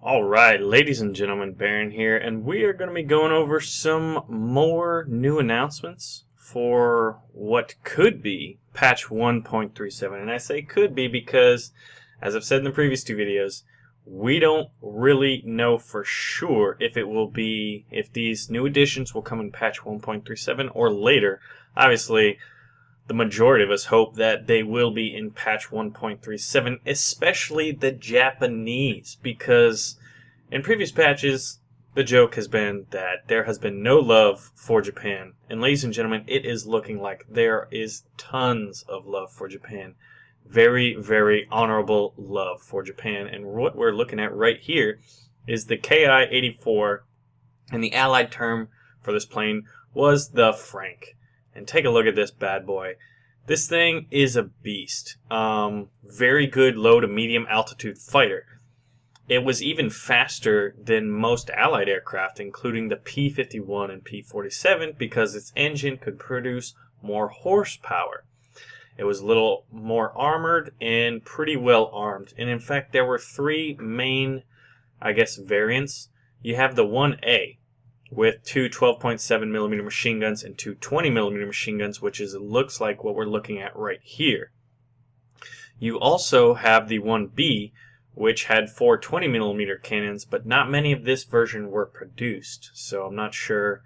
Alright, ladies and gentlemen, Baron here, and we are going to be going over some more new announcements for what could be patch 1.37. And I say could be because, as I've said in the previous two videos, we don't really know for sure if if these new additions will come in patch 1.37 or later. Obviously, the majority of us hope that they will be in patch 1.37, especially the Japanese, because in previous patches, the joke has been that there has been no love for Japan. And ladies and gentlemen, it is looking like there is tons of love for Japan. Very, very honorable love for Japan. And what we're looking at right here is the Ki-84, and the allied term for this plane was the Frank. And take a look at this bad boy. This thing is a beast. Very good low to medium altitude fighter. It was even faster than most allied aircraft, including the P-51 and P-47, because its engine could produce more horsepower. It was a little more armored and pretty well armed. And in fact, there were three main, variants. You have the 1A, with two 12.7mm machine guns and two 20mm machine guns, which looks like what we're looking at right here. You also have the 1B, which had four 20mm cannons, but not many of this version were produced, so I'm not sure.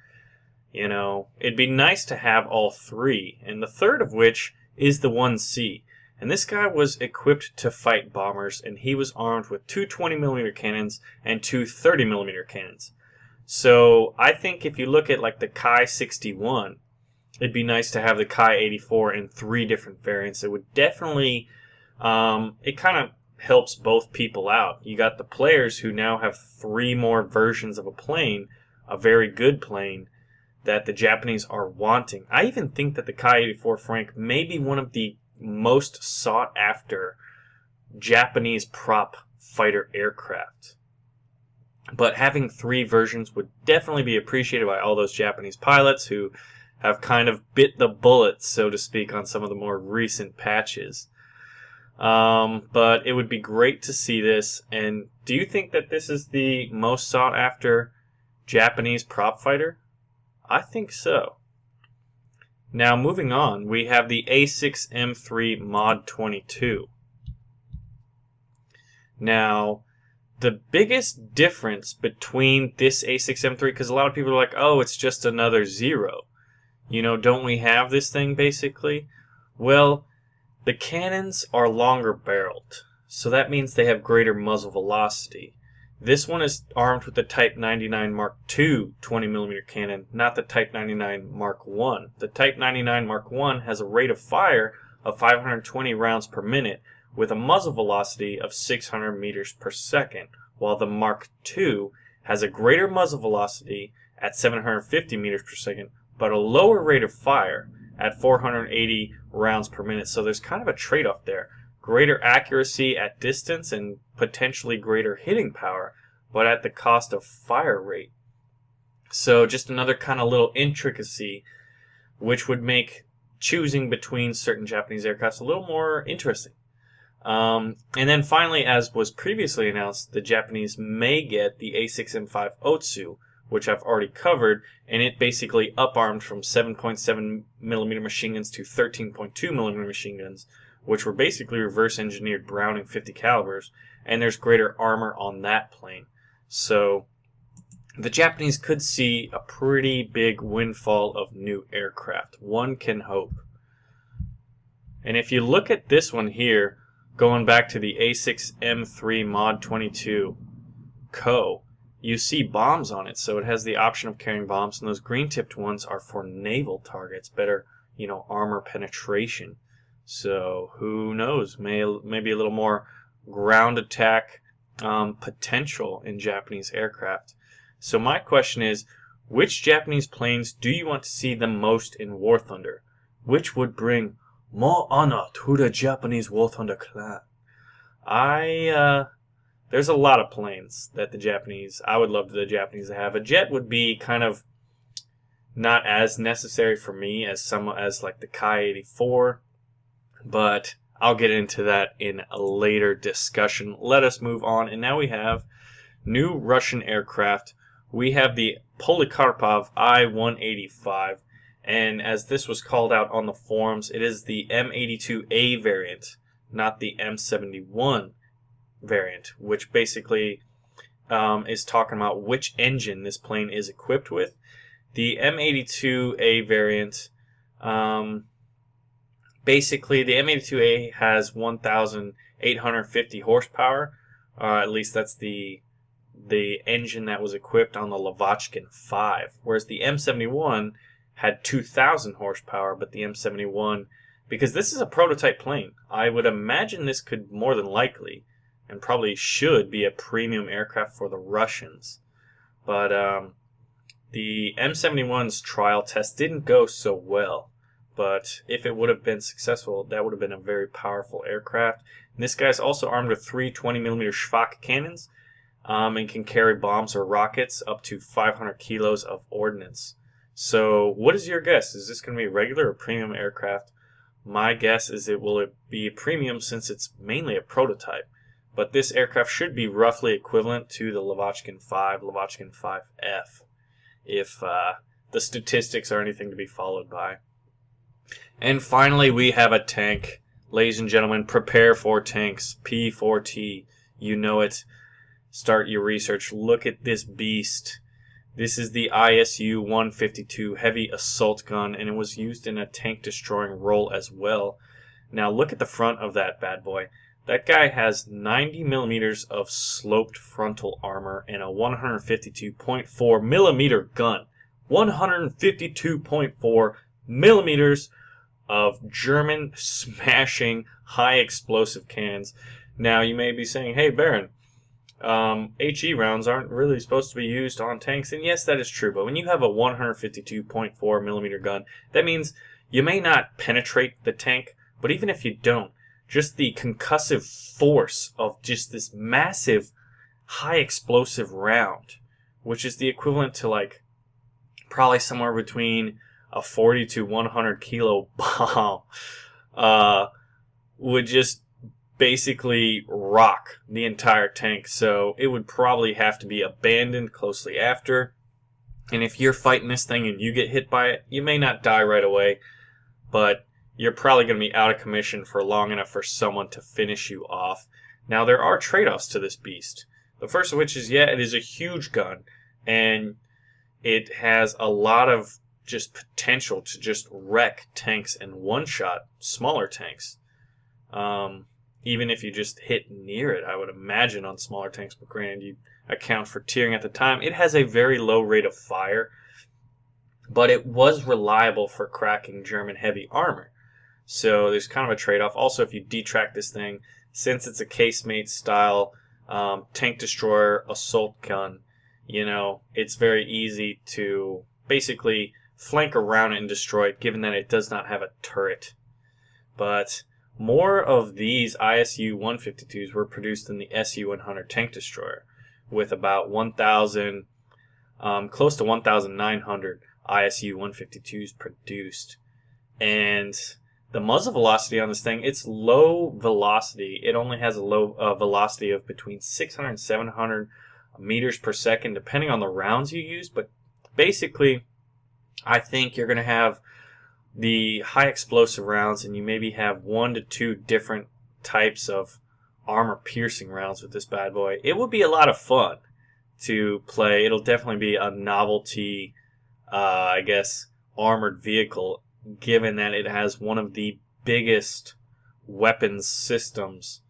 It'd be nice to have all three, and the third of which is the 1C. And this guy was equipped to fight bombers, and he was armed with two 20mm cannons and two 30mm cannons. So I think if you look at like the Ki-61, it'd be nice to have the Ki-84 in three different variants. It would definitely, it kind of helps both people out. You got the players who now have three more versions of a plane, a very good plane, that the Japanese are wanting. I even think that the Ki-84 Frank may be one of the most sought after Japanese prop fighter aircraft. But having three versions would definitely be appreciated by all those Japanese pilots who have kind of bit the bullet, so to speak, on some of the more recent patches. But it would be great to see this. And do you think that this is the most sought after Japanese prop fighter? I think so. Now, moving on, we have the A6M3 Mod 22. Now, the biggest difference between this A6M3, because a lot of people are like, oh, it's just another Zero. Don't we have this thing, basically? Well, the cannons are longer barreled, so that means they have greater muzzle velocity. This one is armed with the Type 99 Mark II 20mm cannon, not the Type 99 Mark I. The Type 99 Mark I has a rate of fire of 520 rounds per minute, with a muzzle velocity of 600 meters per second, while the Mark II has a greater muzzle velocity at 750 meters per second, but a lower rate of fire at 480 rounds per minute. So there's kind of a trade-off there. Greater accuracy at distance and potentially greater hitting power, but at the cost of fire rate. So just another kind of little intricacy which would make choosing between certain Japanese aircrafts a little more interesting. And then finally, as was previously announced, the Japanese may get the A6M5 Otsu, which I've already covered, and it basically up-armed from 7.7mm machine guns to 13.2mm machine guns, which were basically reverse-engineered Browning 50 calibers, and there's greater armor on that plane. So the Japanese could see a pretty big windfall of new aircraft. One can hope. And if you look at this one here, going back to the A6M3 Mod 22 Co, you see bombs on it, so it has the option of carrying bombs, and those green-tipped ones are for naval targets, better, armor penetration. So who knows? Maybe a little more ground attack potential in Japanese aircraft. So my question is, which Japanese planes do you want to see the most in War Thunder? Which would bring more honor to the Japanese War Thunder clan? There's a lot of planes that I would love the Japanese to have. A jet would be kind of not as necessary for me as like the Ki-84, but I'll get into that in a later discussion. Let us move on, and now we have new Russian aircraft. We have the Polikarpov I-185, and as this was called out on the forums, it is the M82A variant, not the M71 variant, which basically is talking about which engine this plane is equipped with. The M82A variant, basically the M82A has 1,850 horsepower. At least that's the engine that was equipped on the Lavochkin 5, whereas the M71 had 2,000 horsepower, but the M71, because this is a prototype plane, I would imagine this could more than likely and probably should be a premium aircraft for the Russians. But the M71's trial test didn't go so well, but if it would have been successful, that would have been a very powerful aircraft. And this guy's also armed with 3 20mm Schwach cannons, and can carry bombs or rockets up to 500 kilos of ordnance. So what is your guess? Is this going to be a regular or premium aircraft? My guess is it will be a premium since it's mainly a prototype. But this aircraft should be roughly equivalent to the Lavochkin 5, Lavochkin 5F, if the statistics are anything to be followed by. And finally, we have a tank. Ladies and gentlemen, prepare for tanks. P4T, you know it. Start your research. Look at this beast. This is the ISU-152 heavy assault gun, and it was used in a tank destroying role as well. Now look at the front of that bad boy. That guy has 90 millimeters of sloped frontal armor and a 152.4 millimeter gun. 152.4 millimeters of German smashing high explosive cannons. Now you may be saying, hey Baron, HE rounds aren't really supposed to be used on tanks, and yes, that is true, but when you have a 152.4 millimeter gun, that means you may not penetrate the tank, but even if you don't, just the concussive force of just this massive high explosive round, which is the equivalent to like probably somewhere between a 40 to 100 kilo bomb, would just basically rock the entire tank. So it would probably have to be abandoned closely after. And if you're fighting this thing and you get hit by it, you may not die right away, but you're probably going to be out of commission for long enough for someone to finish you off. Now, there are trade-offs to this beast. The first of which is, yeah, it is a huge gun, and it has a lot of just potential to just wreck tanks in one shot, smaller tanks. Even if you just hit near it, I would imagine on smaller tanks, but granted, you account for tearing at the time. It has a very low rate of fire, but it was reliable for cracking German heavy armor. So there's kind of a trade-off. Also, if you detract this thing, since it's a casemate style tank destroyer assault gun, you know, it's very easy to basically flank around it and destroy it, given that it does not have a turret. But more of these ISU-152s were produced in the Su-100 tank destroyer, with about 1,000, close to 1,900 ISU-152s produced. And the muzzle velocity on this thing, it's low velocity. It only has a low velocity of between 600 and 700 meters per second, depending on the rounds you use. But basically, I think you're going to have the high explosive rounds, and you maybe have 1 to 2 different types of armor piercing rounds with this bad boy. It would be a lot of fun to play. It'll definitely be a novelty, I guess, armored vehicle, given that it has one of the biggest weapons systems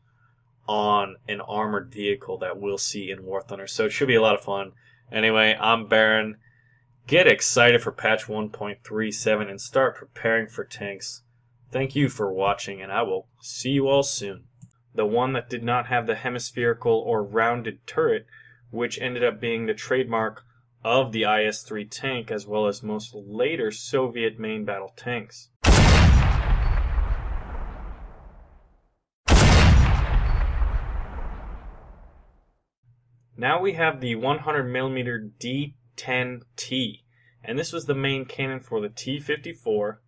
on an armored vehicle that we'll see in War Thunder. So it should be a lot of fun. Anyway, I'm Baron. Get excited for patch 1.37 and start preparing for tanks. Thank you for watching, and I will see you all soon. The one that did not have the hemispherical or rounded turret, which ended up being the trademark of the IS-3 tank, as well as most later Soviet main battle tanks. Now we have the 100mm D10T, and this was the main cannon for the T-54,